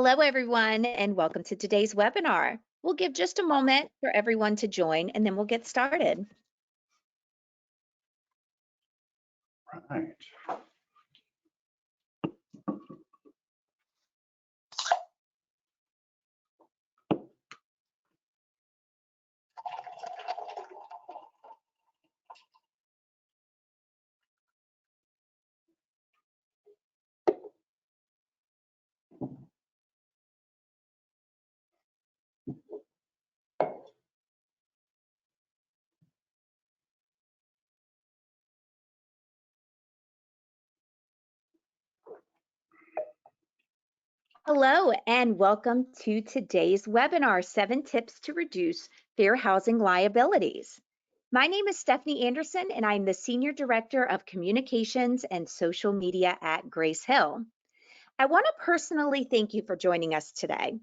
Hello, everyone, and welcome to today's webinar. We'll give just a moment for everyone to join, and then we'll get started. Right. Hello, and welcome to today's webinar, 7 Tips to Reduce Fair Housing Liabilities. My name is Stephanie Anderson, and I'm the Senior Director of Communications and Social Media at Grace Hill. I want to personally thank you for joining us today.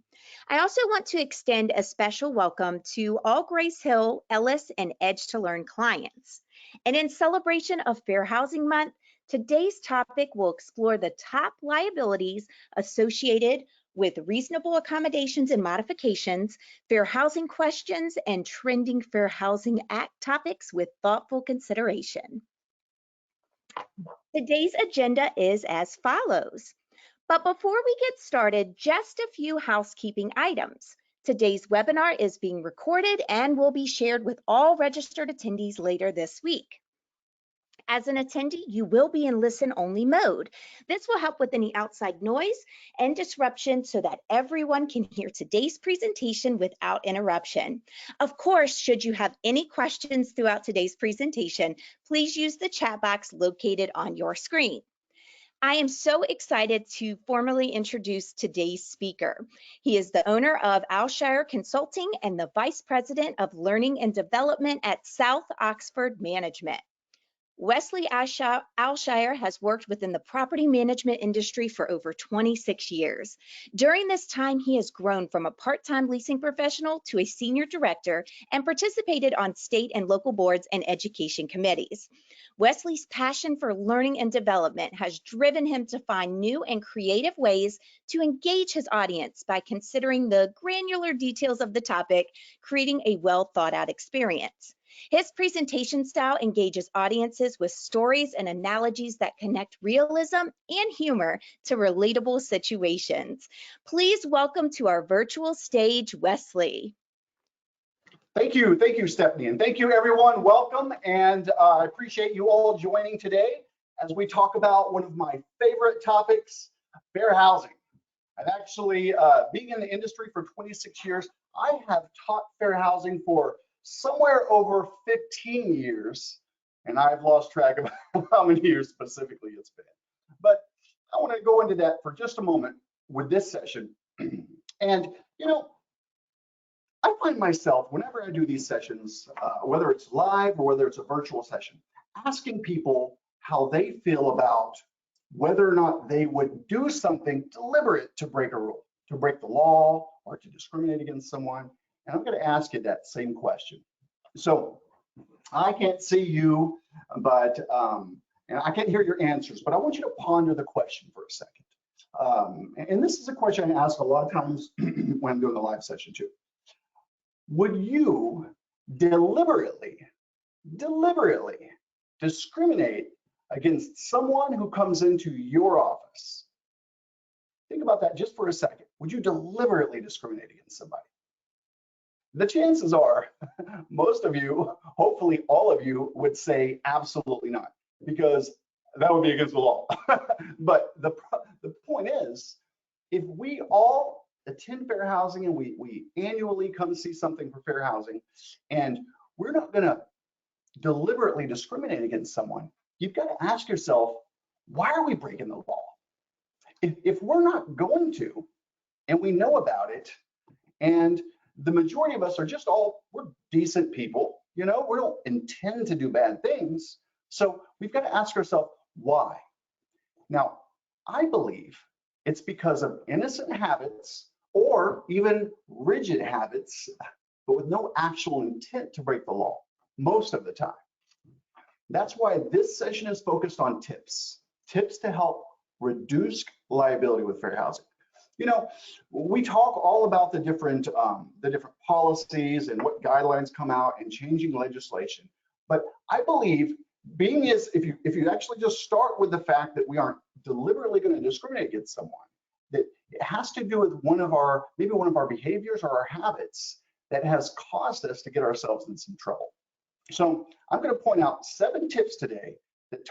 I also want to extend a special welcome to all Grace Hill, Ellis, and Edge to Learn clients. And in celebration of Fair Housing Month, today's topic will explore the top liabilities associated with reasonable accommodations and modifications, fair housing questions, and trending Fair Housing Act topics with thoughtful consideration. Today's agenda is as follows. But before we get started, just a few housekeeping items. Today's webinar is being recorded and will be shared with all registered attendees later this week. As an attendee, you will be in listen-only mode. This will help with any outside noise and disruption so that everyone can hear today's presentation without interruption. Of course, should you have any questions throughout today's presentation, please use the chat box located on your screen. I am so excited to formally introduce today's speaker. He is the owner of Aleshire Consulting and the Vice President of Learning and Development at South Oxford Management. Wesley Aleshire has worked within the property management industry for over 26 years. During this time, he has grown from a part-time leasing professional to a senior director and participated on state and local boards and education committees. Wesley's passion for learning and development has driven him to find new and creative ways to engage his audience by considering the granular details of the topic, creating a well thought out experience. His presentation style engages audiences with stories and analogies that connect realism and humor to relatable situations. Please welcome to our virtual stage, Wesley. Thank you, Stephanie, and thank you, everyone. Welcome, and I appreciate you all joining today as we talk about one of my favorite topics, fair housing. And actually, being in the industry for 26 years, I have taught fair housing for somewhere over 15 years, and I've lost track of how many years specifically it's been. But I want to go into that for just a moment with this session. And, you know, I find myself, whenever I do these sessions, whether it's live or whether it's a virtual session, asking people how they feel about whether or not they would do something deliberate to break a rule, to break the law, or to discriminate against someone. And I'm going to ask you that same question. So I can't see you, but and I can't hear your answers, but I want you to ponder the question for a second. And this is a question I ask a lot of times when I'm doing the live session too. Would you deliberately discriminate against someone who comes into your office? Think about that just for a second. Would you deliberately discriminate against somebody? The chances are most of you, hopefully all of you, would say absolutely not, because that would be against the law. But the point is, if we all attend fair housing and we annually come see something for fair housing, and we're not going to deliberately discriminate against someone, you've got to ask yourself, why are we breaking the law? If we're not going to, and we know about it, and the majority of us are just we're decent people, you know, we don't intend to do bad things. So we've got to ask ourselves, why? Now, I believe it's because of innocent habits or even rigid habits, but with no actual intent to break the law most of the time. That's why this session is focused on tips to help reduce liability with fair housing. You know, we talk all about the different policies and what guidelines come out and changing legislation. But I believe being is, if you actually just start with the fact that we aren't deliberately going to discriminate against someone, that it has to do with maybe one of our behaviors or our habits that has caused us to get ourselves in some trouble. So I'm going to point out 7 tips today that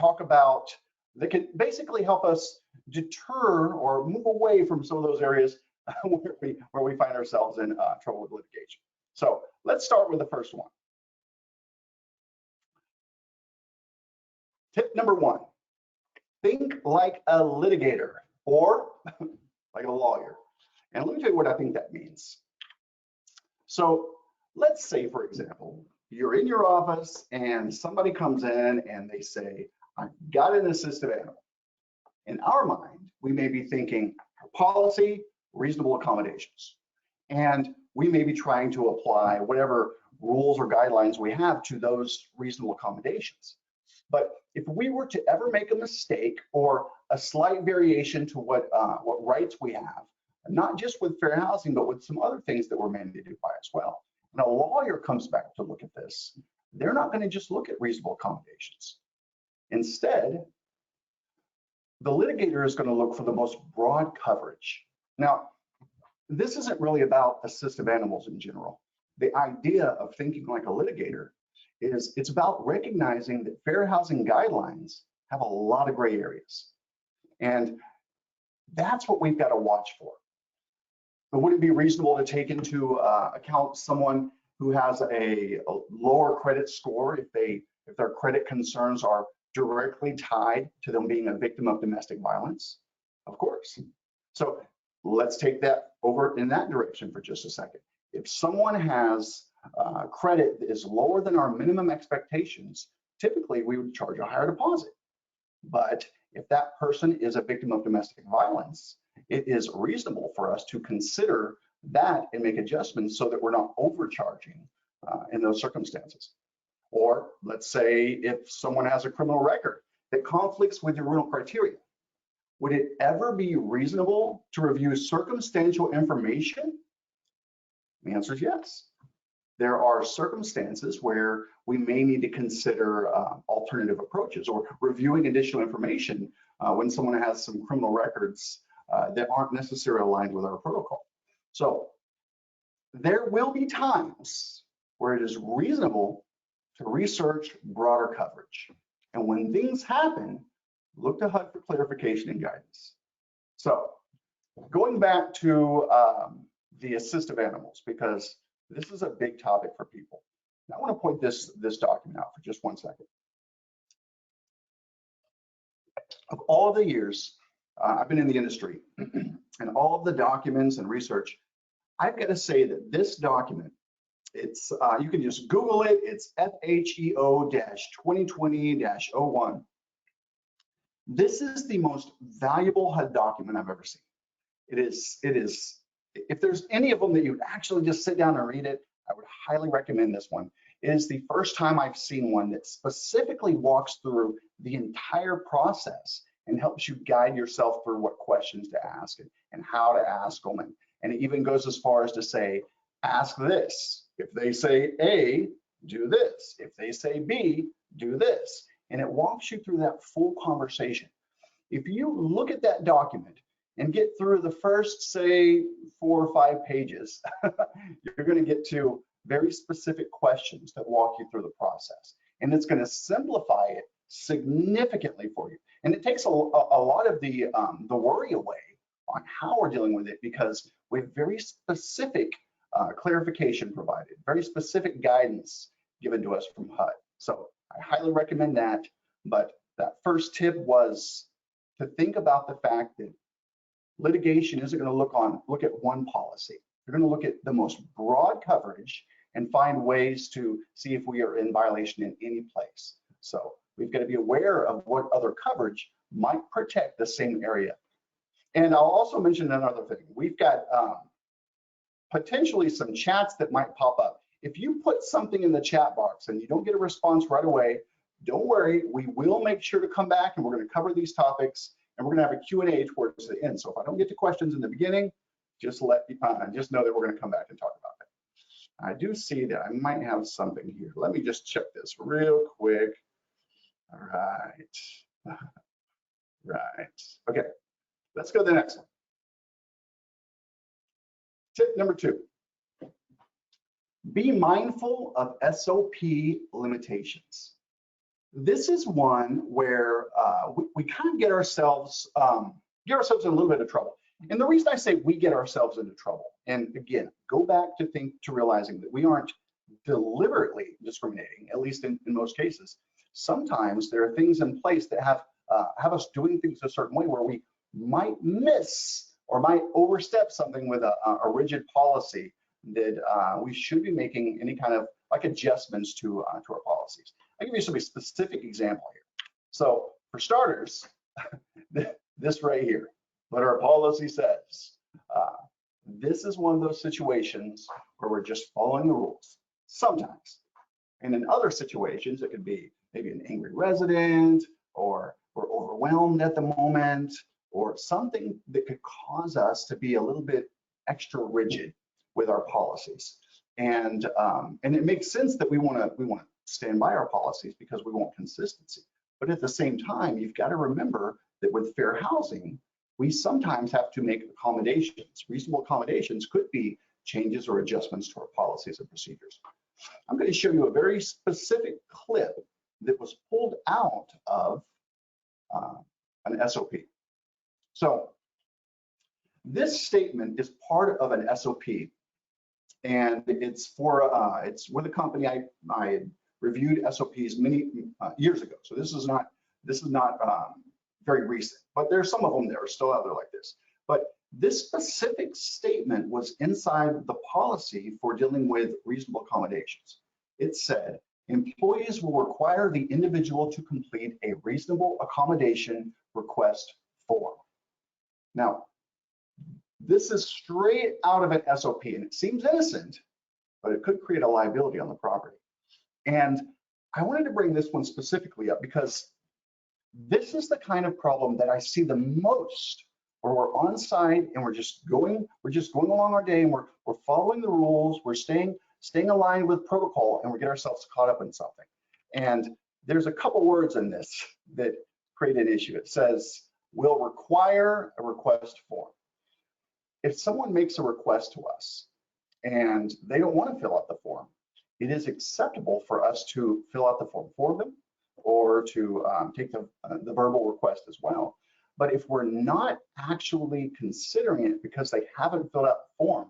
can basically help us deter or move away from some of those areas where we find ourselves in trouble with litigation. So let's start with the first one. Tip number 1, think like a litigator or like a lawyer. And let me tell you what I think that means. So let's say, for example, you're in your office and somebody comes in and they say, I've got an assistive animal. In our mind, we may be thinking policy, reasonable accommodations. And we may be trying to apply whatever rules or guidelines we have to those reasonable accommodations. But if we were to ever make a mistake or a slight variation to what rights we have, not just with fair housing, but with some other things that we're mandated by as well, and a lawyer comes back to look at this, they're not going to just look at reasonable accommodations. Instead, the litigator is going to look for the most broad coverage. Now, this isn't really about assistive animals in general. The idea of thinking like a litigator is it's about recognizing that fair housing guidelines have a lot of gray areas. And that's what we've got to watch for. But would it be reasonable to take into account someone who has a lower credit score if their credit concerns are directly tied to them being a victim of domestic violence? Of course. So let's take that over in that direction for just a second. If someone has credit that is lower than our minimum expectations, typically we would charge a higher deposit. But if that person is a victim of domestic violence, it is reasonable for us to consider that and make adjustments so that we're not overcharging in those circumstances. Or let's say if someone has a criminal record that conflicts with your rental criteria, would it ever be reasonable to review circumstantial information? The answer is yes. There are circumstances where we may need to consider alternative approaches or reviewing additional information when someone has some criminal records that aren't necessarily aligned with our protocol. So there will be times where it is reasonable to research broader coverage. And when things happen, look to HUD for clarification and guidance. So going back to the assistive animals, because this is a big topic for people. And I want to point this document out for just 1 second. Of all of the years I've been in the industry and all of the documents and research, I've got to say that this document, it's you can just Google it. It's FHEO-2020-01. This is the most valuable HUD document I've ever seen. It is. If there's any of them that you'd actually just sit down and read it, I would highly recommend this one. It is the first time I've seen one that specifically walks through the entire process and helps you guide yourself through what questions to ask and how to ask them. And it even goes as far as to say, ask this. If they say A, do this. If they say B, do this. And it walks you through that full conversation. If you look at that document and get through the first, say, 4 or 5 pages, you're going to get to very specific questions that walk you through the process. And it's going to simplify it significantly for you. And it takes a lot of the worry away on how we're dealing with it, because we have very specific clarification provided, very specific guidance given to us from HUD. So I highly recommend that. But that first tip was to think about the fact that litigation isn't going to look at one policy. They're going to look at the most broad coverage and find ways to see if we are in violation in any place. So we've got to be aware of what other coverage might protect the same area. And I'll also mention another thing. We've got potentially some chats that might pop up. If you put something in the chat box and you don't get a response right away, don't worry, we will make sure to come back and we're going to cover these topics, and we're going to have a Q&A towards the end. So if I don't get to questions in the beginning, just know that we're going to come back and talk about that. I do see that I might have something here. Let me just check this real quick. All right. Right. Okay, let's go to the next one. Tip number 2. Be mindful of SOP limitations. This is one where we kind of get ourselves in a little bit of trouble. And the reason I say we get ourselves into trouble, and again, go back to realizing that we aren't deliberately discriminating, at least in most cases. Sometimes there are things in place that have us doing things a certain way where we might miss or might overstep something with a rigid policy that we should be making any kind of like adjustments to our policies. I'll give you some specific example here. So for starters, this right here, what our policy says, this is one of those situations where we're just following the rules sometimes. And in other situations, it could be maybe an angry resident, or we're overwhelmed at the moment, or something that could cause us to be a little bit extra rigid with our policies. And it makes sense that we want to stand by our policies because we want consistency. But at the same time, you've got to remember that with fair housing, we sometimes have to make accommodations. Reasonable accommodations could be changes or adjustments to our policies and procedures. I'm going to show you a very specific clip that was pulled out of an SOP. So this statement is part of an SOP, and it's with a company I reviewed SOPs many years ago. So this is not very recent, but there's some of them that are still out there like this. But this specific statement was inside the policy for dealing with reasonable accommodations. It said, employees will require the individual to complete a reasonable accommodation request form. Now, this is straight out of an SOP, and it seems innocent, but it could create a liability on the property. And I wanted to bring this one specifically up because this is the kind of problem that I see the most, where we're on site and we're just going along our day, and we're following the rules, we're staying aligned with protocol, and we get ourselves caught up in something. And there's a couple words in this that create an issue. It says, will require a request form. If someone makes a request to us and they don't want to fill out the form, it is acceptable for us to fill out the form for them, or to take the verbal request as well. But if we're not actually considering it because they haven't filled out the form,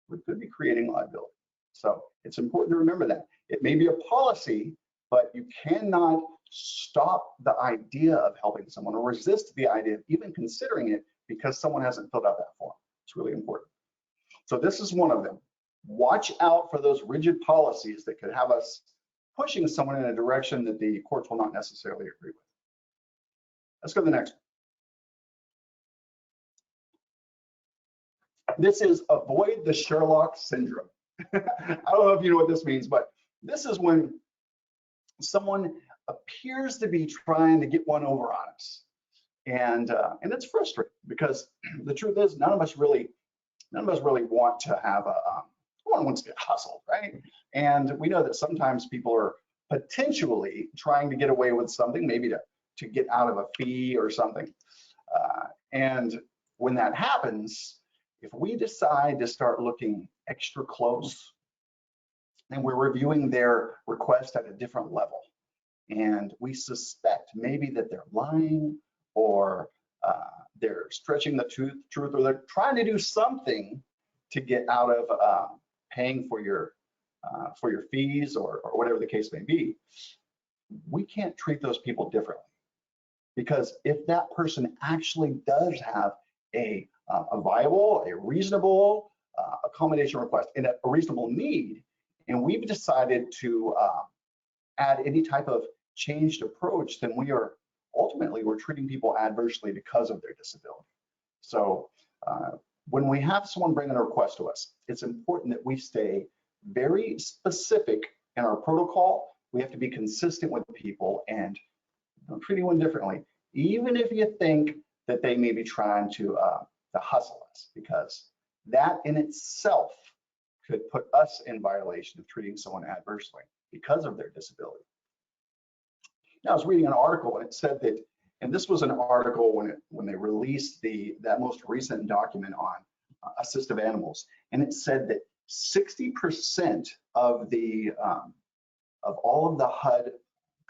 we could be creating liability. So it's important to remember that. It may be a policy, but you cannot stop the idea of helping someone or resist the idea of even considering it because someone hasn't filled out that form. It's really important. So this is one of them. Watch out for those rigid policies that could have us pushing someone in a direction that the courts will not necessarily agree with. Let's go to the next one. This is avoid the Sherlock syndrome. I don't know if you know what this means, but this is when someone appears to be trying to get one over on us. And it's frustrating because the truth is none of us really want to have no one wants to get hustled, right? And we know that sometimes people are potentially trying to get away with something, maybe to get out of a fee or something. And when that happens, if we decide to start looking extra close, then we're reviewing their request at a different level. And we suspect maybe that they're lying, or they're stretching the truth, or they're trying to do something to get out of paying for your fees, or whatever the case may be. We can't treat those people differently, because if that person actually does have a viable, a reasonable accommodation request and a reasonable need, and we've decided to add any type of changed approach, then we're treating people adversely because of their disability. So when we have someone bring in a request to us, it's important that we stay very specific in our protocol. We have to be consistent with people and don't treat anyone differently, even if you think that they may be trying to hustle us, because that in itself could put us in violation of treating someone adversely because of their disability. Now, I was reading an article and it said that, and this was an article when they released that most recent document on assistive animals, and it said that 60% of all of the HUD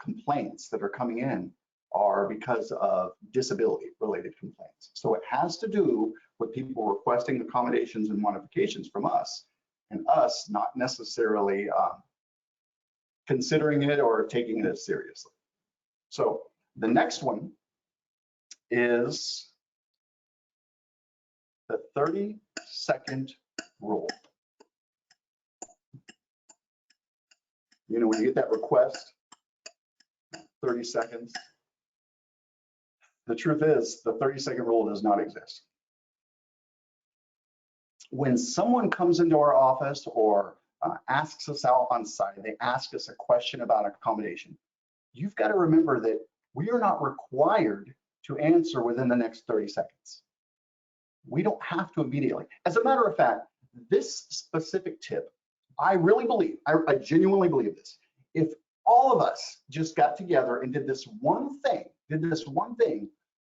complaints that are coming in are because of disability-related complaints. So it has to do with people requesting accommodations and modifications from us, and us not necessarily considering it or taking it as seriously. So the next one is the 30-second rule. You know, when you get that request, 30 seconds. The truth is, the 30-second rule does not exist. When someone comes into our office or asks us out on site, they ask us a question about accommodation, you've got to remember that we are not required to answer within the next 30 seconds. We don't have to immediately. As a matter of fact, this specific tip, I really believe, I genuinely believe this. If all of us just got together and did this one thing,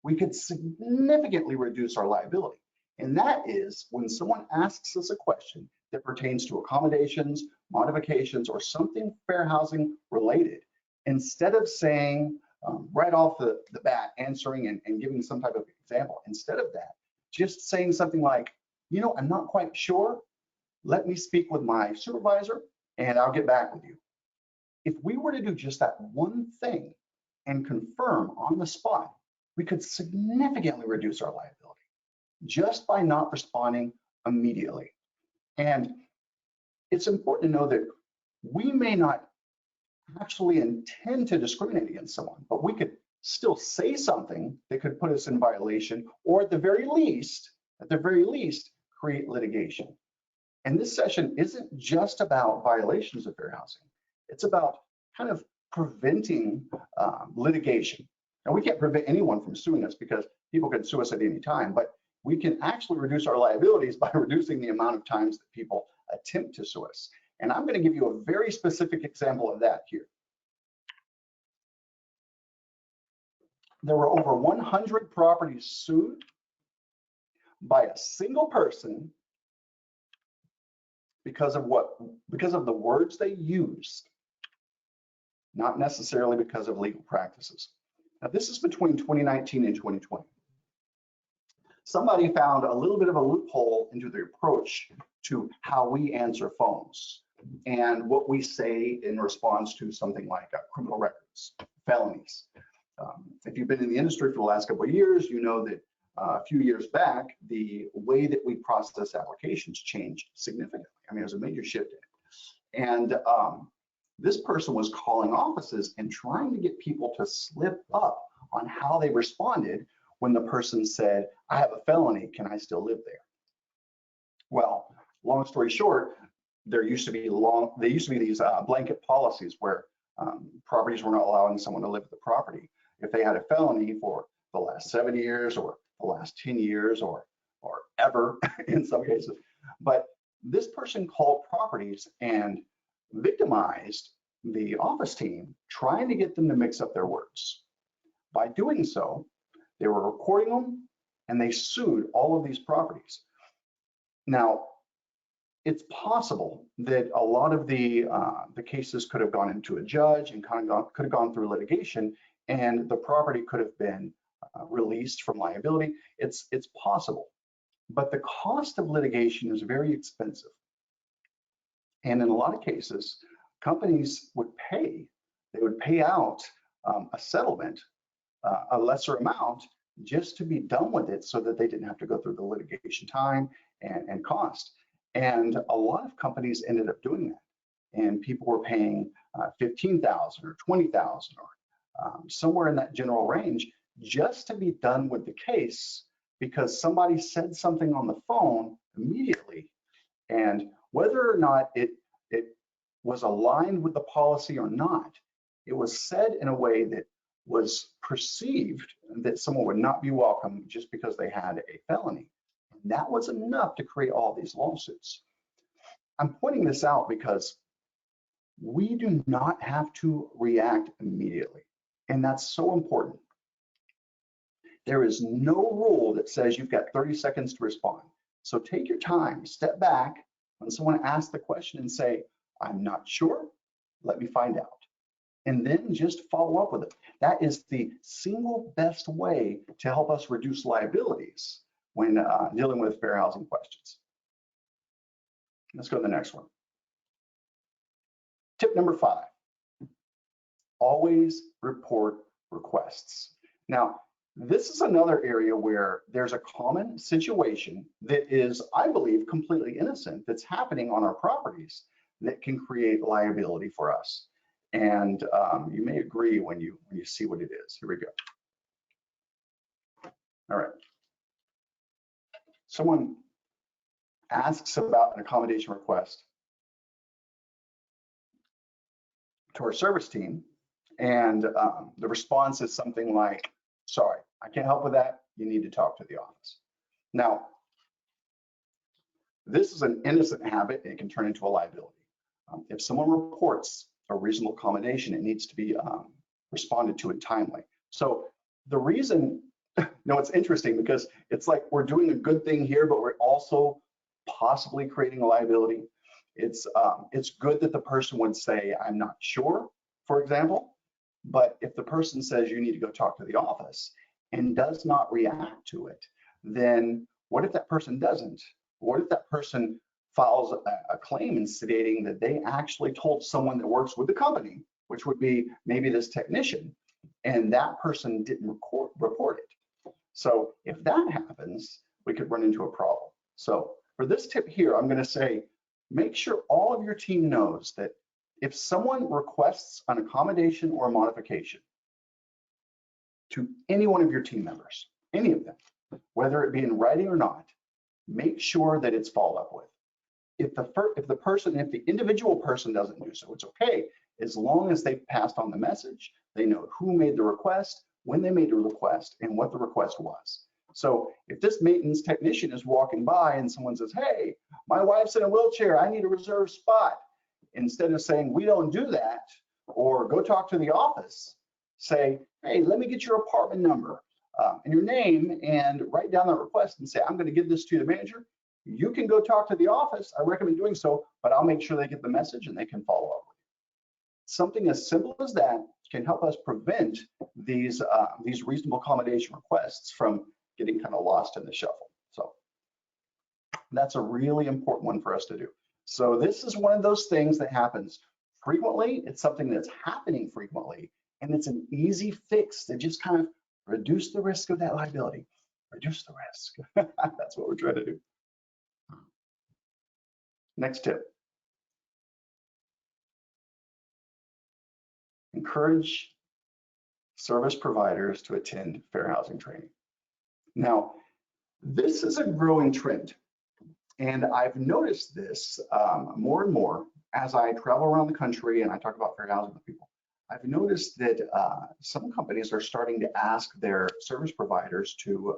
we could significantly reduce our liability. And that is when someone asks us a question that pertains to accommodations, modifications, or something fair housing related, instead of saying right off the bat, answering and giving some type of example, instead of that, just saying something like, you know, I'm not quite sure. Let me speak with my supervisor and I'll get back with you. If we were to do just that one thing and confirm on the spot, we could significantly reduce our liability just by not responding immediately. And it's important to know that we may not actually intend to discriminate against someone, but we could still say something that could put us in violation, or at the very least, create litigation. And this session isn't just about violations of fair housing. It's about kind of preventing litigation. And we can't prevent anyone from suing us because people can sue us at any time, but we can actually reduce our liabilities by reducing the amount of times that people attempt to sue us. And I'm going to give you a very specific example of that here. There were over 100 properties sued by a single person because of what? Because of the words they used, not necessarily because of legal practices. Now, this is between 2019 and 2020. Somebody found a little bit of a loophole into the approach to how we answer phones and what we say in response to something like criminal records, felonies. If you've been in the industry for the last couple of years, you know that a few years back, the way that we process applications changed significantly. I mean, there was a major shift in it. And this person was calling offices and trying to get people to slip up on how they responded when the person said, I have a felony, can I still live there? Well, long story short, there used to be these blanket policies where properties were not allowing someone to live at the property if they had a felony for the last 7 years or the last 10 years or ever in some cases. But this person called properties and victimized the office team, trying to get them to mix up their words. By doing so, they were recording them and they sued all of these properties. Now, it's possible that a lot of the cases could have gone into a judge and could have gone through litigation, and the property could have been released from liability. It's possible, but the cost of litigation is very expensive. And in a lot of cases, companies would pay out a settlement, a lesser amount, just to be done with it so that they didn't have to go through the litigation time and cost. And a lot of companies ended up doing that. And people were paying $15,000 or $20,000 or somewhere in that general range just to be done with the case because somebody said something on the phone immediately. And whether or not it was aligned with the policy or not, it was said in a way that was perceived that someone would not be welcome just because they had a felony. And That was enough to create all these lawsuits. I'm pointing this out because we do not have to react immediately. And that's so important. There is no rule that says you've got 30 seconds to respond. So take your time, step back when someone asks the question and say, I'm not sure, let me find out. And then just follow up with it. That is the single best way to help us reduce liabilities when dealing with fair housing questions. Let's go to the next one. Tip number 5, always report requests. Now, this is another area where there's a common situation that is, I believe, completely innocent that's happening on our properties that can create liability for us. And you may agree when you see what it is. Here we go. All right. Someone asks about an accommodation request to our service team, and the response is something like, sorry, I can't help with that. You need to talk to the office. Now, this is an innocent habit and it can turn into a liability. If someone reports a reasonable accommodation, it needs to be responded to it timely. So the reason, it's interesting because it's like we're doing a good thing here, but we're also possibly creating a liability. It's good that the person would say, I'm not sure, for example, but if the person says you need to go talk to the office and does not react to it, then what if that person doesn't? What if that person files a claim and stating that they actually told someone that works with the company, which would be maybe this technician, and that person didn't report it? So if that happens, we could run into a problem. So for this tip here, I'm going to say, make sure all of your team knows that if someone requests an accommodation or a modification to any one of your team members, any of them, whether it be in writing or not, make sure that it's followed up with. If the individual person doesn't do so, it's okay, as long as they've passed on the message, they know who made the request, when they made the request, and what the request was. So if this maintenance technician is walking by and someone says, hey, my wife's in a wheelchair, I need a reserved spot, instead of saying, we don't do that, or go talk to the office, say, hey, let me get your apartment number and your name, and write down that request and say, I'm going to give this to the manager. You can go talk to the office. I recommend doing so, but I'll make sure they get the message and they can follow up with you. Something as simple as that can help us prevent these reasonable accommodation requests from getting kind of lost in the shuffle. So that's a really important one for us to do. So this is one of those things that happens frequently. It's something that's happening frequently, and it's an easy fix to just kind of reduce the risk of that liability. Reduce the risk. That's what we're trying to do. Next tip. Encourage service providers to attend fair housing training. Now, this is a growing trend, and I've noticed this more and more as I travel around the country and I talk about fair housing with people. I've noticed that some companies are starting to ask their service providers to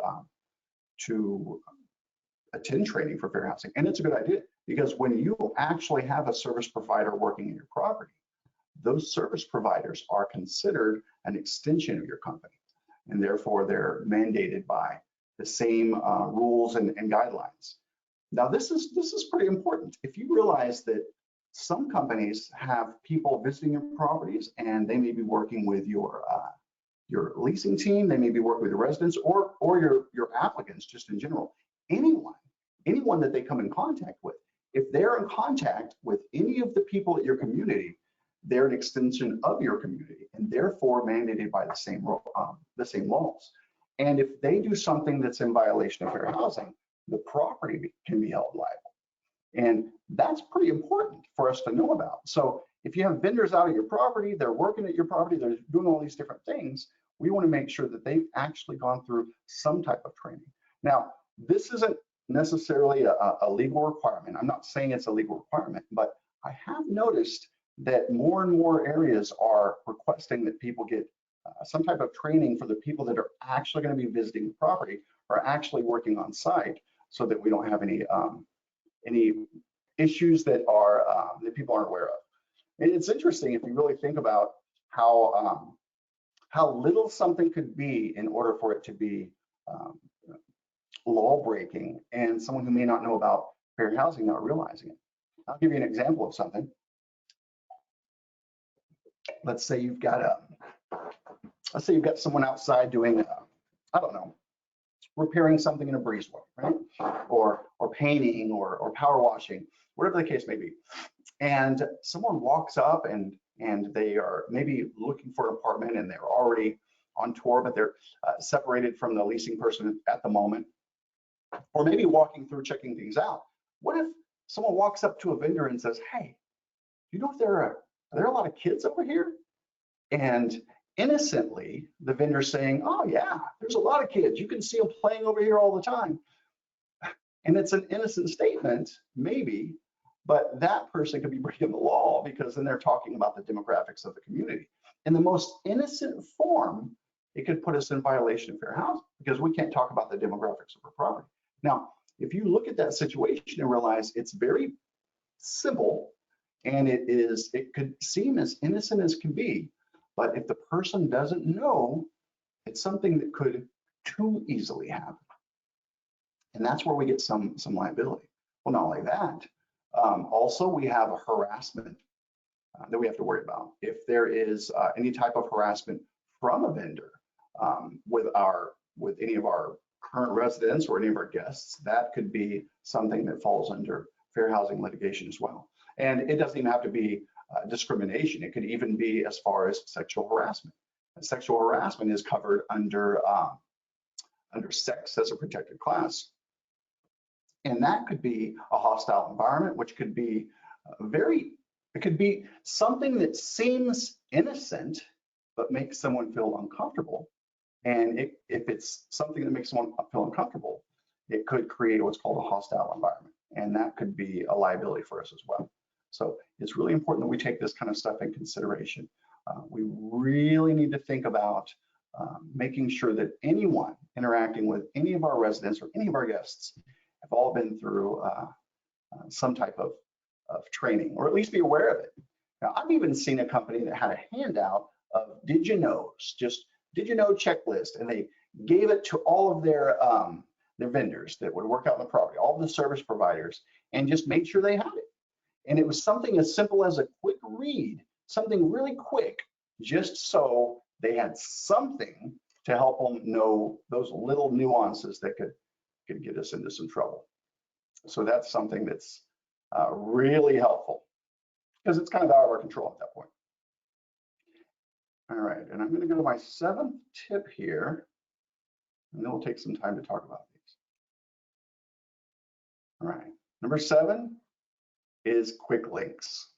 attend training for fair housing, and it's a good idea because when you actually have a service provider working in your property, those service providers are considered an extension of your company, and therefore they're mandated by the same rules and guidelines. Now, this is pretty important. If you realize that some companies have people visiting your properties and they may be working with your leasing team, they may be working with the residents or your applicants just in general, anyone that they come in contact with, if they're in contact with any of the people at your community, they're an extension of your community and therefore mandated by the same laws. And if they do something that's in violation of fair housing, the property can be held liable. And that's pretty important for us to know about. So if you have vendors out at your property, they're working at your property, they're doing all these different things, we want to make sure that they've actually gone through some type of training. Now, this isn't necessarily a legal requirement. I'm not saying it's a legal requirement, but I have noticed that more and more areas are requesting that people get some type of training for the people that are actually going to be visiting the property or actually working on site, so that we don't have any issues that people aren't aware of. And it's interesting if you really think about how little something could be in order for it to be law breaking, and someone who may not know about fair housing not realizing it. I'll give you an example of something. Let's say you've got someone outside doing, I don't know, repairing something in a breezeway, right? Or painting or power washing, whatever the case may be. And someone walks up and they are maybe looking for an apartment and they're already on tour, but they're separated from the leasing person at the moment, or maybe walking through checking things out. What if someone walks up to a vendor and says, hey, you know if are there a lot of kids over here? And innocently, the vendor's saying, oh yeah, there's a lot of kids. You can see them playing over here all the time. And it's an innocent statement, maybe, but that person could be breaking the law because then they're talking about the demographics of the community. In the most innocent form, it could put us in violation of fair housing because we can't talk about the demographics of our property. Now, if you look at that situation and realize it's very simple and it could seem as innocent as can be, but if the person doesn't know, it's something that could too easily happen. And that's where we get some liability. Well, not only that, also we have a harassment that we have to worry about. If there is any type of harassment from a vendor with any of our current residents or any of our guests, that could be something that falls under fair housing litigation as well. And it doesn't even have to be discrimination. It could even be as far as sexual harassment. And sexual harassment is covered under sex as a protected class. And that could be a hostile environment, which could be it could be something that seems innocent, but makes someone feel uncomfortable. And if it's something that makes someone feel uncomfortable, it could create what's called a hostile environment. And that could be a liability for us as well. So it's really important that we take this kind of stuff in consideration. We really need to think about making sure that anyone interacting with any of our residents or any of our guests have all been through some type of training, or at least be aware of it. Now, I've even seen a company that had a handout of did you knows, just did you know checklist, and they gave it to all of their vendors that would work out in the property, all of the service providers, and just made sure they had it. And it was something as simple as a quick read, something really quick, just so they had something to help them know those little nuances that could get us into some trouble. So that's something that's really helpful because it's kind of out of our control at that point. All right, and I'm going to go to my 7th tip here, and then we'll take some time to talk about these. All right, number 7 is quick links.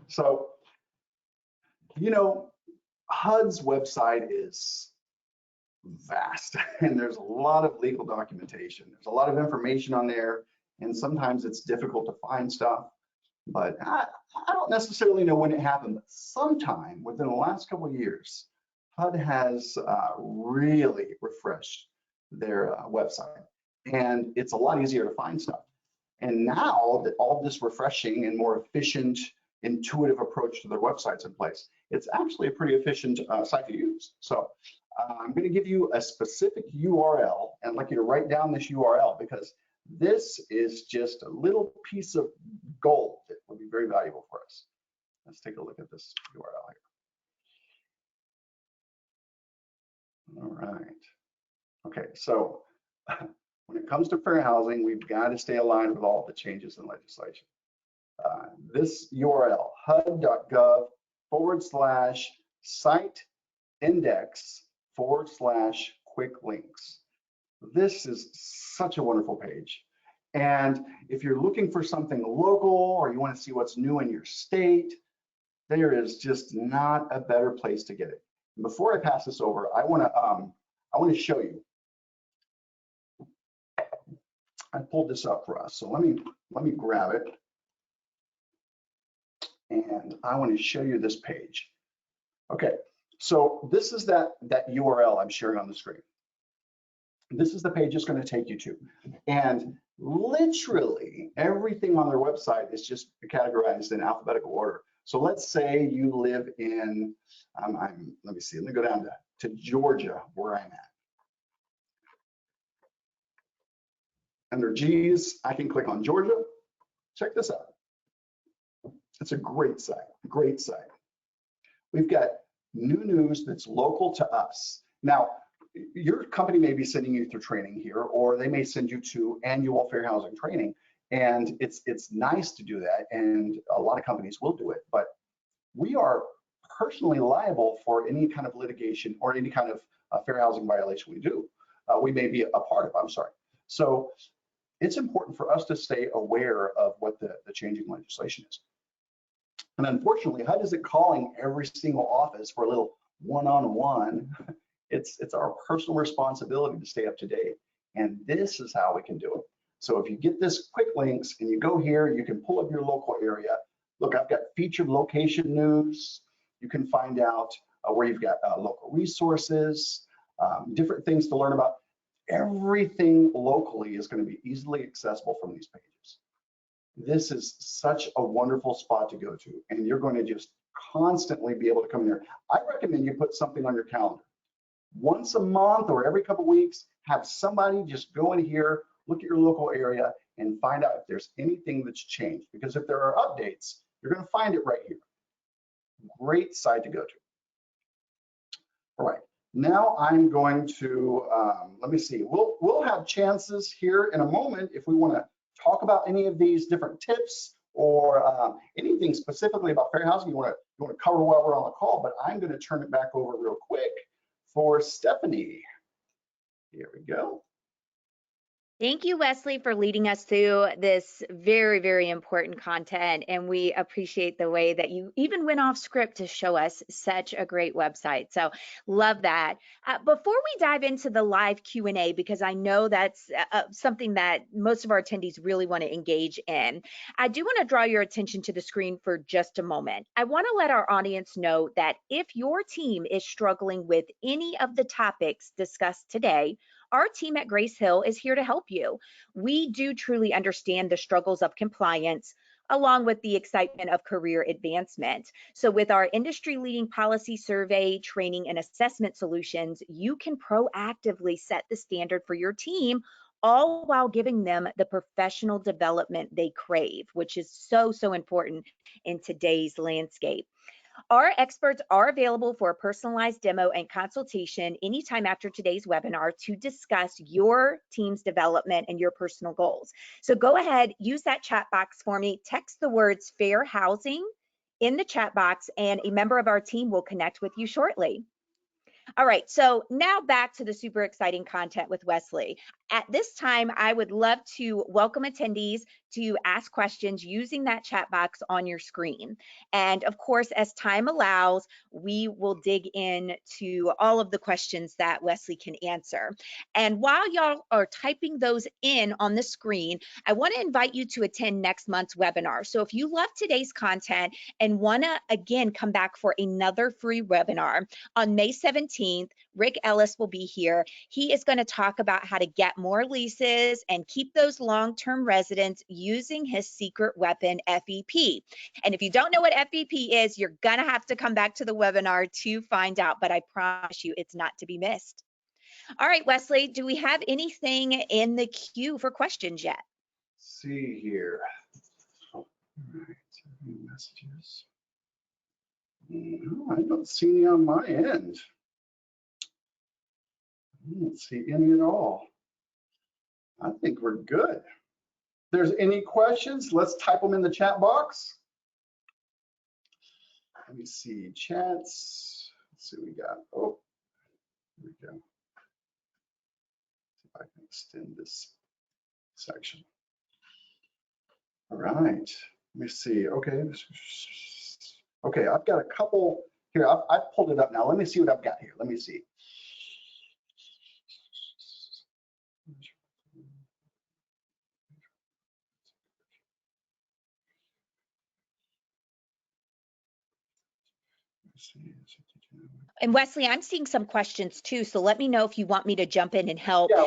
So, you know, HUD's website is vast and there's a lot of legal documentation. There's a lot of information on there, and sometimes it's difficult to find stuff, but I don't necessarily know when it happened, but sometime within the last couple of years, HUD has really refreshed their website, and it's a lot easier to find stuff. And now that all this refreshing and more efficient, intuitive approach to their website's in place, it's actually a pretty efficient site to use. So I'm going to give you a specific URL, and I'd like you to write down this URL because this is just a little piece of gold that would be very valuable for us. Let's take a look at this URL here. All right. Okay, so when it comes to fair housing, we've got to stay aligned with all the changes in legislation. This URL, hud.gov/site-index/quick links. This is such a wonderful page. And if you're looking for something local or you want to see what's new in your state, there is just not a better place to get it. And before I pass this over, I want to show you. I pulled this up for us, so let me grab it, and I want to show you this page. Okay, so this is that URL I'm sharing on the screen. This is the page it's going to take you to, and literally everything on their website is just categorized in alphabetical order. So let's say you live in, let me see, let me go down to Georgia, where I'm at. Under G's, I can click on Georgia. Check this out. It's a great site, great site. We've got new news that's local to us. Now, your company may be sending you through training here, or they may send you to annual fair housing training. And it's nice to do that, and a lot of companies will do it, but we are personally liable for any kind of litigation or any kind of fair housing violation we do. We may be a part of, I'm sorry. So it's important for us to stay aware of what the changing legislation is. And unfortunately, HUD isn't calling every single office for a little one-on-one. It's our personal responsibility to stay up to date. And this is how we can do it. So if you get this quick links and you go here, you can pull up your local area. Look, I've got featured location news. You can find out where you've got local resources, different things to learn about. Everything locally is going to be easily accessible from these pages. This is such a wonderful spot to go to, and you're going to just constantly be able to come here. I recommend you put something on your calendar. Once a month or every couple weeks, have somebody just go in here, look at your local area, and find out if there's anything that's changed. Because if there are updates, you're going to find it right here. Great site to go to. All right, now I'm going to, let me see, we'll have chances here in a moment if we want to talk about any of these different tips or anything specifically about fair housing you want to cover while we're on the call, but I'm going to turn it back over real quick for Stephanie. Here we go. Thank you, Wesley, for leading us through this very, very important content. And we appreciate the way that you even went off script to show us such a great website. So love that. Before we dive into the live Q&A, because I know that's something that most of our attendees really want to engage in, I do want to draw your attention to the screen for just a moment. I want to let our audience know that if your team is struggling with any of the topics discussed today, our team at Grace Hill is here to help you. We do truly understand the struggles of compliance, along with the excitement of career advancement. So with our industry-leading policy survey, training, and assessment solutions, you can proactively set the standard for your team, all while giving them the professional development they crave, which is so, so important in today's landscape. Our experts are available for a personalized demo and consultation anytime after today's webinar to discuss your team's development and your personal goals. So go ahead, use that chat box for me, text the words fair housing in the chat box, and a member of our team will connect with you shortly. All right, so now back to the super exciting content with Wesley. At this time, I would love to welcome attendees to ask questions using that chat box on your screen. And of course, as time allows, we will dig into all of the questions that Wesley can answer. And while y'all are typing those in on the screen, I want to invite you to attend next month's webinar. So if you love today's content and want to, again, come back for another free webinar, on May 17th, Rick Ellis will be here. He is going to talk about how to get more leases and keep those long-term residents using his secret weapon, FEP. And if you don't know what FEP is, you're going to have to come back to the webinar to find out, but I promise you it's not to be missed. All right, Wesley, do we have anything in the queue for questions yet? See here. All right, messages. No, I don't see any on my end. I don't see any at all. I think we're good. If there's any questions, let's type them in the chat box. Let me see, chats. Let's see what we got. Oh, here we go. See if I can extend this section. All right, let me see. Okay. Okay, I've got a couple here. I've pulled it up now. Let me see what I've got here. Let me see. And Wesley, I'm seeing some questions too, so let me know if you want me to jump in and help. Yeah,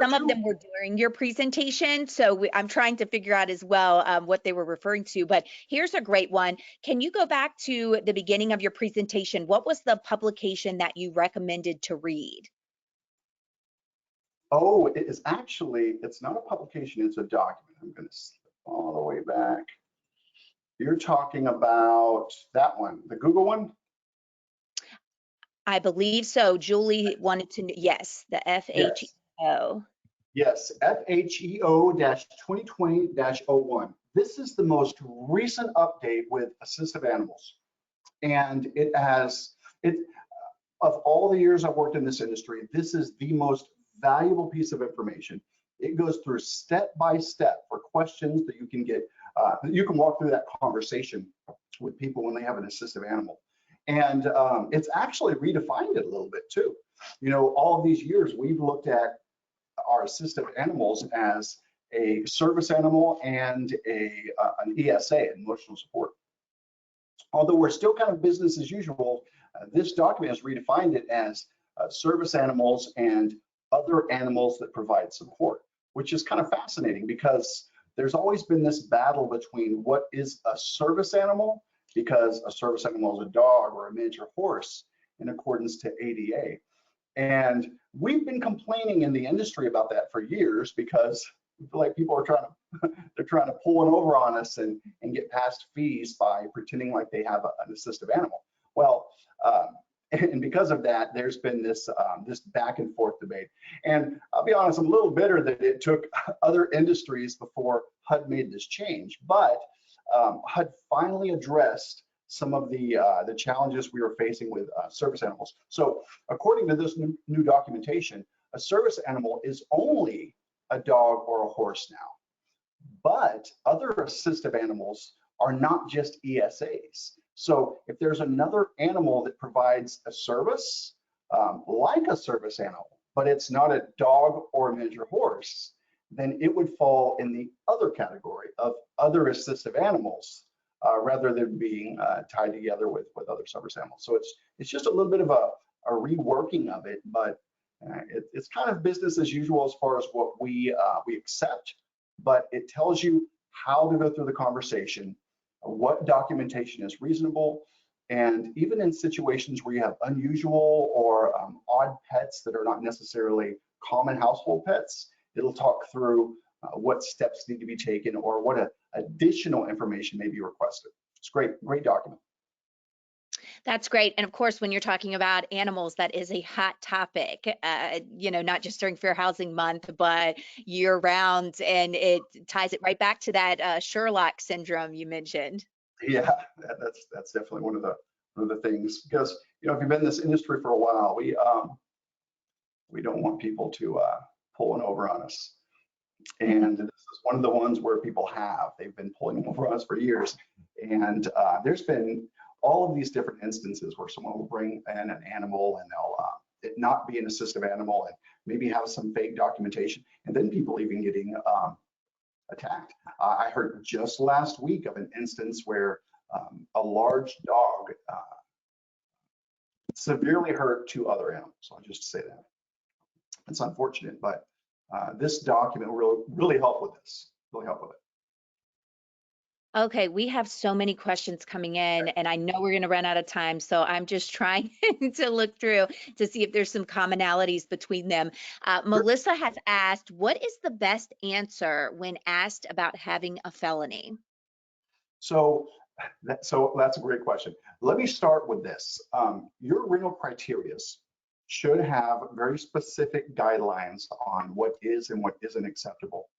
Some of them were during your presentation, so I'm trying to figure out as well what they were referring to. But here's a great one. Can you go back to the beginning of your presentation? What was the publication that you recommended to read? Oh, it is actually, it's not a publication, it's a document. I'm going to slip all the way back. You're talking about that one, the Google one? I believe so. Julie wanted to know, yes, the Yes. FHEO. Yes, FHEO-2020-01. This is the most recent update with assistive animals. And it has, of all the years I've worked in this industry, this is the most valuable piece of information. It goes through step by step for questions that you can get, you can walk through that conversation with people when they have an assistive animal. And it's actually redefined it a little bit too. You know, all of these years we've looked at our assistive animals as a service animal and an ESA, an emotional support. Although we're still kind of business as usual, this document has redefined it as service animals and other animals that provide support, which is kind of fascinating because there's always been this battle between what is a service animal, because a service animal is a dog or a miniature horse in accordance to ADA. And we've been complaining in the industry about that for years because we feel like people are trying to pull one over on us and get past fees by pretending like they have an assistive animal. Well, and because of that, there's been this this back and forth debate. And I'll be honest, I'm a little bitter that it took other industries before HUD made this change. But HUD finally addressed some of the challenges we were facing with service animals. So according to this new documentation, a service animal is only a dog or a horse now. But other assistive animals are not just ESAs. So if there's another animal that provides a service, like a service animal, but it's not a dog or a miniature horse, then it would fall in the other category of other assistive animals, rather than being tied together with other service animals. So it's just a little bit of a reworking of it, but it's kind of business as usual as far as what we accept. But it tells you how to go through the conversation, what documentation is reasonable, and even in situations where you have unusual or odd pets that are not necessarily common household pets, it'll talk through what steps need to be taken or what additional information may be requested. It's great, great document. That's great. And of course, when you're talking about animals, that is a hot topic, you know, not just during Fair Housing Month, but year round. And it ties it right back to that Sherlock syndrome you mentioned. Yeah, that's definitely one of the things, because you know, if you've been in this industry for a while, we don't want people to pull one over on us. And this is one of the ones where people they've been pulling over on us for years. And there's been all of these different instances where someone will bring in an animal and they'll it not be an assistive animal and maybe have some fake documentation, and then people even getting attacked. I heard just last week of an instance where a large dog severely hurt two other animals. I'll just say that. It's unfortunate, but this document will really help with this, really help with it. Okay, we have so many questions coming in, and I know we're going to run out of time, so I'm just trying to look through to see if there's some commonalities between them. Melissa has asked, what is the best answer when asked about having a felony? So that's a great question. Let me start with this. Your rental criteria should have very specific guidelines on what is and what isn't acceptable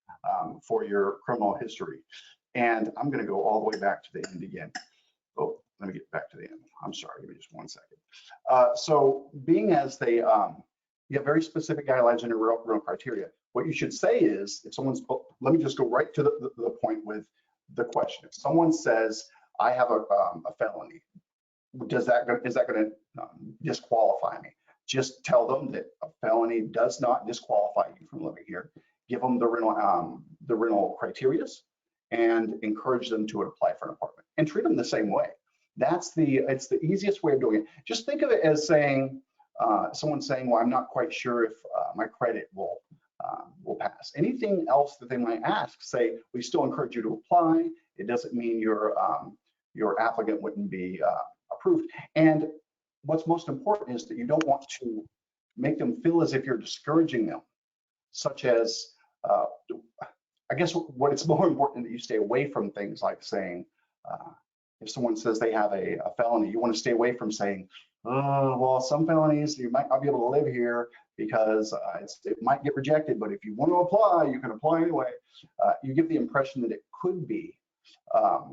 for your criminal history. And I'm going to go all the way back to the end again. Oh, let me get back to the end. I'm sorry, give me just 1 second. So being as they, you have very specific guidelines in your rental criteria, what you should say is, if someone's, let me just go right to the point with the question. If someone says, I have a felony, is that going to disqualify me? Just tell them that a felony does not disqualify you from living here. Give them the rental criteria and encourage them to apply for an apartment and treat them the same way. It's the easiest way of doing it. Just think of it as saying, someone saying, well, I'm not quite sure if my credit will will pass. Anything else that they might ask, say, we still encourage you to apply. It doesn't mean your applicant wouldn't be approved. And what's most important is that you don't want to make them feel as if you're discouraging them, such as, I guess what it's more important that you stay away from things like saying, if someone says they have a felony, you want to stay away from saying, oh, well, some felonies, you might not be able to live here because it might get rejected, but if you want to apply, you can apply anyway. You give the impression that it could be,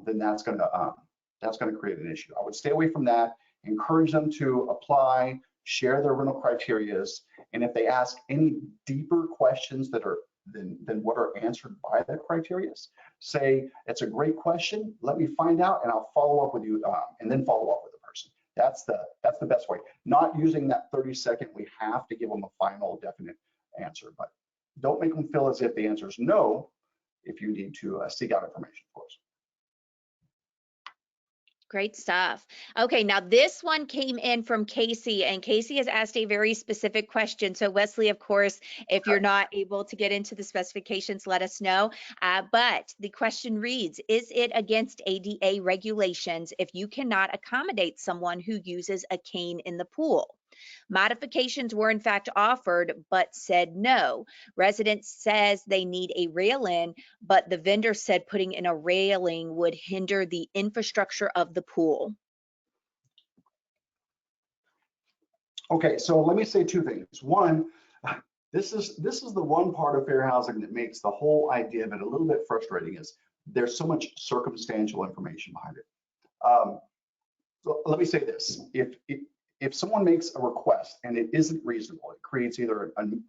then that's going to create an issue. I would stay away from that, encourage them to apply, share their rental criterias, and if they ask any deeper questions that are than what are answered by the criterias, say, it's a great question, let me find out and I'll follow up with you, and then follow up with the person. That's the best way. Not using that 30-second, we have to give them a final definite answer, but don't make them feel as if the answer is no if you need to seek out information, of course. Great stuff. Okay, now this one came in from Casey, and Casey has asked a very specific question. So Wesley, of course, if you're not able to get into the specifications, let us know. But the question reads, is it against ADA regulations if you cannot accommodate someone who uses a cane in the pool? Modifications were in fact offered, but said no. Resident says they need a rail-in, but the vendor said putting in a railing would hinder the infrastructure of the pool. Okay, so let me say two things. One, this is the one part of fair housing that makes the whole idea of it a little bit frustrating, is there's so much circumstantial information behind it. So let me say this: if someone makes a request and it isn't reasonable, it creates either an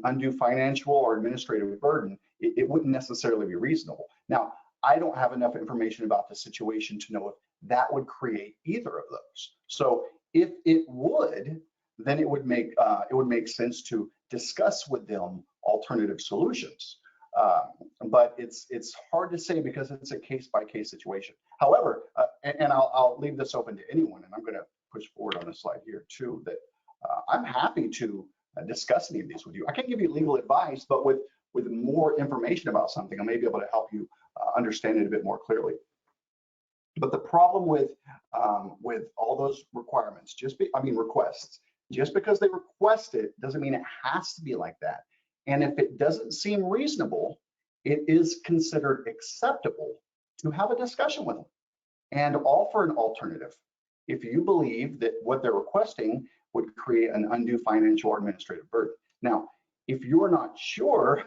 undue financial or administrative burden, it wouldn't necessarily be reasonable. Now, I don't have enough information about the situation to know if that would create either of those. So if it would, then it would make sense to discuss with them alternative solutions. But it's hard to say because it's a case-by-case situation. However, and I'll leave this open to anyone, and I'm going to push forward on a slide here too, that I'm happy to discuss any of these with you. I can't give you legal advice, but with more information about something, I may be able to help you understand it a bit more clearly. But the problem with all those requirements, requests, just because they request it doesn't mean it has to be like that. And if it doesn't seem reasonable, it is considered acceptable to have a discussion with them and offer an alternative if you believe that what they're requesting would create an undue financial or administrative burden. Now, if you're not sure,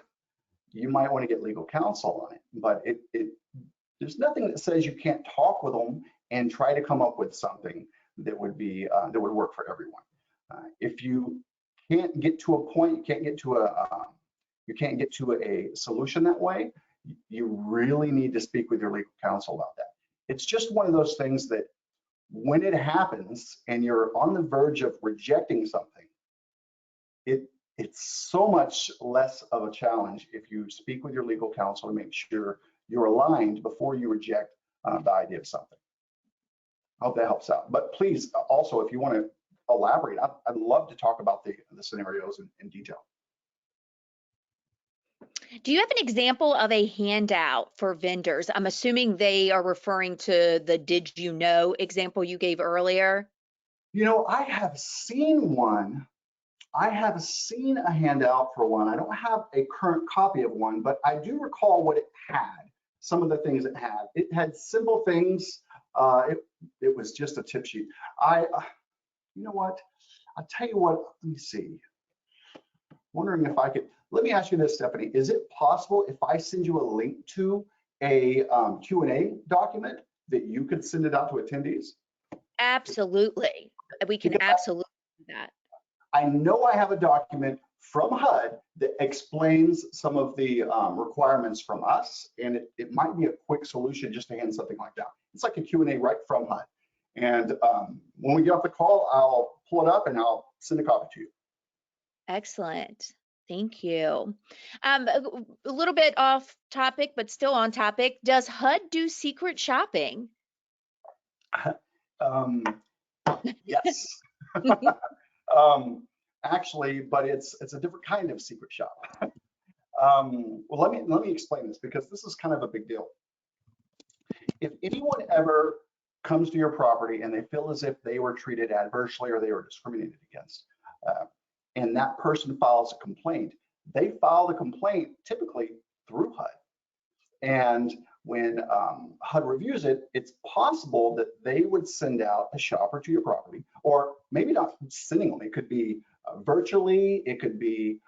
you might want to get legal counsel on it, but there's nothing that says you can't talk with them and try to come up with something that would be that would work for everyone. If you can't get to a point, you can't get to a solution that way, you really need to speak with your legal counsel about that. It's just one of those things that when it happens and you're on the verge of rejecting something, it's so much less of a challenge if you speak with your legal counsel to make sure you're aligned before you reject the idea of something. I hope that helps out. But please, also, if you want to elaborate, I'd love to talk about the scenarios in detail. Do you have an example of a handout for vendors? I'm assuming they are referring to the did you know example you gave earlier. You know, I have seen one. I have seen a handout for one. I don't have a current copy of one, but I do recall what it had, some of the things it had. It had simple things. It was just a tip sheet. You know what? I'll tell you what, let me see. Wondering if I could, let me ask you this, Stephanie. Is it possible if I send you a link to a Q&A document that you could send it out to attendees? Absolutely. We can absolutely do that. I know I have a document from HUD that explains some of the requirements from us, and it might be a quick solution just to hand something like that. It's like a Q&A right from HUD. And when we get off the call, I'll pull it up and I'll send a copy to you. Excellent. Thank you. A little bit off topic, but still on topic. Does HUD do secret shopping? Yes. Actually, but it's a different kind of secret shop. Well, let me explain this because this is kind of a big deal. If anyone ever comes to your property and they feel as if they were treated adversely or they were discriminated against, and that person files a complaint, they file the complaint typically through HUD. And when HUD reviews it, it's possible that they would send out a shopper to your property, or maybe not sending them. It could be virtually, it could be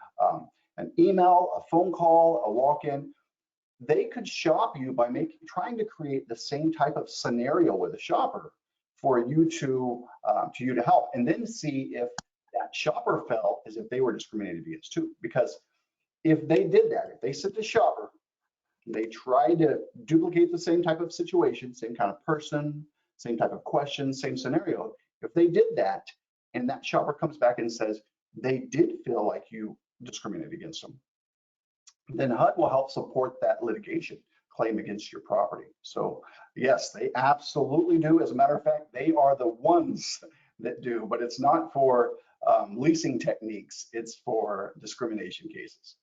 an email, a phone call, a walk-in. They could shop you by trying to create the same type of scenario with a shopper for you to help, and then see if that shopper felt as if they were discriminated against too. Because if they did that, if they sent a shopper, they tried to duplicate the same type of situation, same kind of person, same type of question, same scenario. If they did that, and that shopper comes back and says they did feel like you discriminated against them, then HUD will help support that litigation claim against your property. So yes, they absolutely do. As a matter of fact, they are the ones that do, but it's not for leasing techniques, it's for discrimination cases.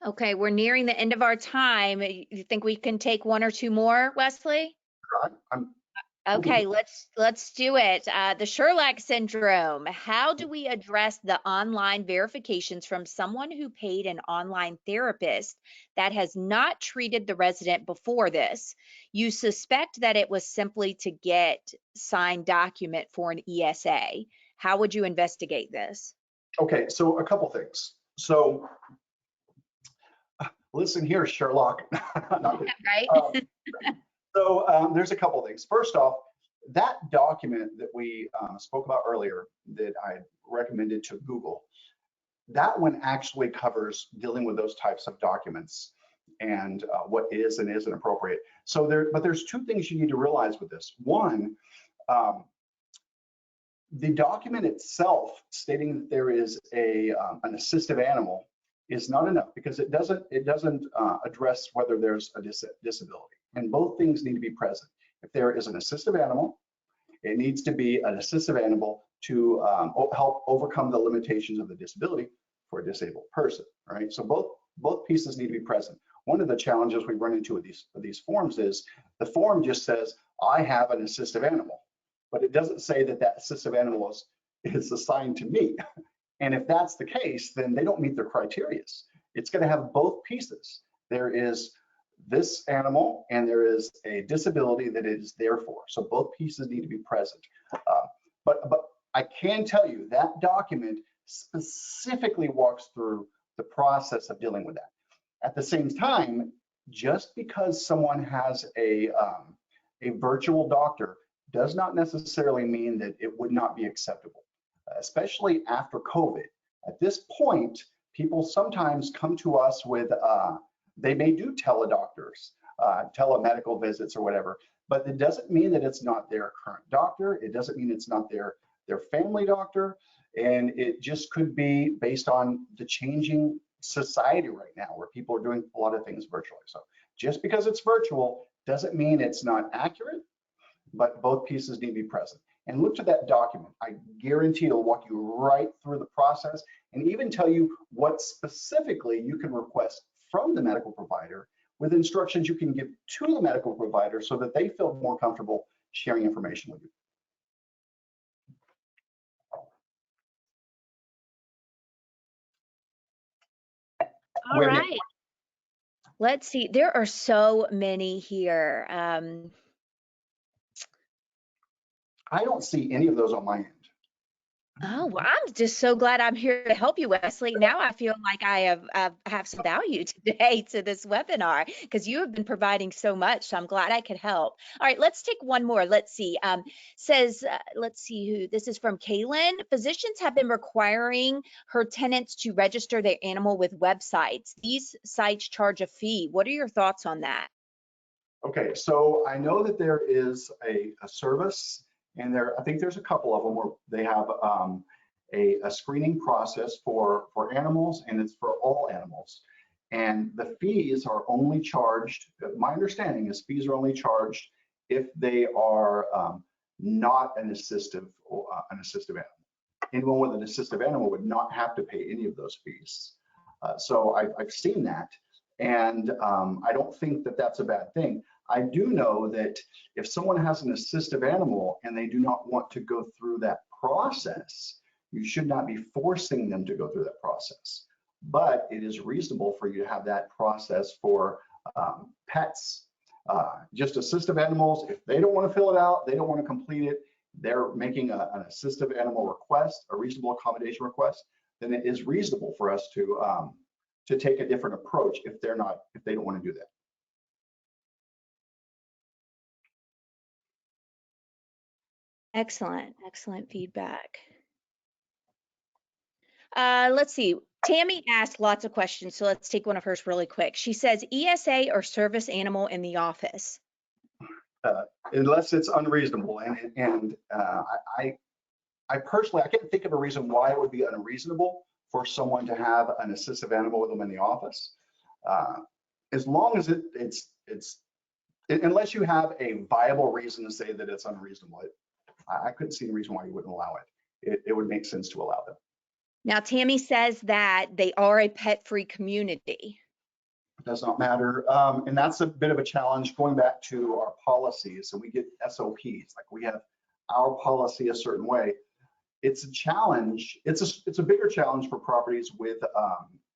Okay, we're nearing the end of our time. You think we can take one or two more, Wesley? Okay, let's do it. The Sherlock syndrome. How do we address the online verifications from someone who paid an online therapist that has not treated the resident before this? You suspect that it was simply to get signed document for an ESA. How would you investigate this? Okay, so a couple things. So listen here, Sherlock. Right? There's a couple things. First off, that document that we spoke about earlier that I recommended to Google, that one actually covers dealing with those types of documents and what is and isn't appropriate. But there's two things you need to realize with this. One, the document itself stating that there is an assistive animal is not enough, because it doesn't address whether there's a disability, and both things need to be present. If there is an assistive animal, it needs to be an assistive animal to help overcome the limitations of the disability for a disabled person, right? So both pieces need to be present. One of the challenges we run into with these forms is the form just says, I have an assistive animal, but it doesn't say that that assistive animal is assigned to me. And if that's the case, then they don't meet their criteria. It's going to have both pieces. There is this animal and there is a disability that it is there for. So both pieces need to be present. But I can tell you that document specifically walks through the process of dealing with that. At the same time, just because someone has a virtual doctor does not necessarily mean that it would not be acceptable, especially after COVID. At this point, people sometimes come to us with, they may do teledoctors, telemedical visits or whatever, but it doesn't mean that it's not their current doctor. It doesn't mean it's not their family doctor. And it just could be based on the changing society right now, where people are doing a lot of things virtually. So just because it's virtual doesn't mean it's not accurate, but both pieces need to be present. And look to that document. I guarantee it'll walk you right through the process and even tell you what specifically you can request from the medical provider, with instructions you can give to the medical provider so that they feel more comfortable sharing information with you. All right. Let's see. There are so many here. I don't see any of those on my end. Oh, well, I'm just so glad I'm here to help you, Wesley. Now I feel like I have some value today to this webinar, because you have been providing so much. So I'm glad I could help. All right, let's take one more. Let's see. Let's see who this is from. Kaylin. Physicians have been requiring her tenants to register their animal with websites. These sites charge a fee. What are your thoughts on that? Okay, so I know that there is a service, and I think there's a couple of them where they have a screening process for animals, and it's for all animals. And the fees are only charged, my understanding is fees are only charged if they are not an assistive animal. Anyone with an assistive animal would not have to pay any of those fees. So I've seen that, and I don't think that that's a bad thing. I do know that if someone has an assistive animal and they do not want to go through that process, you should not be forcing them to go through that process. But it is reasonable for you to have that process for pets. Just assistive animals, if they don't want to fill it out, they don't want to complete it, they're making an assistive animal request, a reasonable accommodation request, then it is reasonable for us to take a different approach if they don't want to do that. Excellent, excellent feedback. Let's see. Tammy asked lots of questions, so let's take one of hers really quick. She says, ESA or service animal in the office? Unless it's unreasonable, and I personally, I can't think of a reason why it would be unreasonable for someone to have an assistive animal with them in the office. As long as unless you have a viable reason to say that it's unreasonable, I couldn't see the reason why you wouldn't allow it. It would make sense to allow them. Now, Tammy says that they are a pet-free community. It does not matter. And that's a bit of a challenge going back to our policies. So we get SOPs, like we have our policy a certain way. It's a challenge. It's a bigger challenge for properties with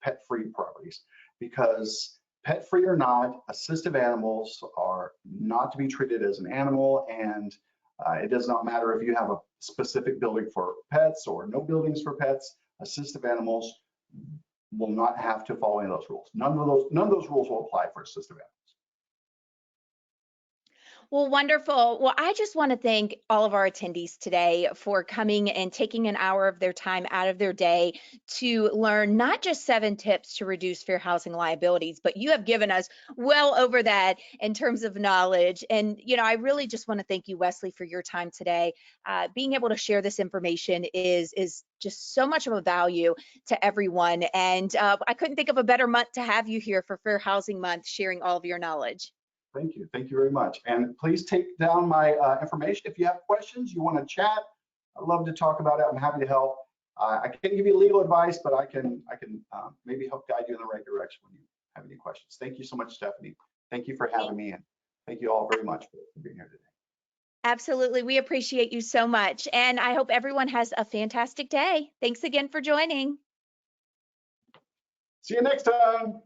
pet-free properties, because pet-free or not, assistive animals are not to be treated as an animal, and it does not matter if you have a specific building for pets or no buildings for pets. Assistive animals will not have to follow any of those rules. None of those rules will apply for assistive animals. Well, wonderful. Well, I just want to thank all of our attendees today for coming and taking an hour of their time out of their day to learn not just 7 tips to reduce fair housing liabilities, but you have given us well over that in terms of knowledge. And, I really just want to thank you, Wesley, for your time today. Being able to share this information is just so much of a value to everyone. And I couldn't think of a better month to have you here for Fair Housing Month, sharing all of your knowledge. Thank you. Thank you very much. And please take down my information. If you have questions, you want to chat, I'd love to talk about it. I'm happy to help. I can't give you legal advice, but I can maybe help guide you in the right direction when you have any questions. Thank you so much, Stephanie. Thank you for having me, and thank you all very much for being here today. Absolutely. We appreciate you so much. And I hope everyone has a fantastic day. Thanks again for joining. See you next time.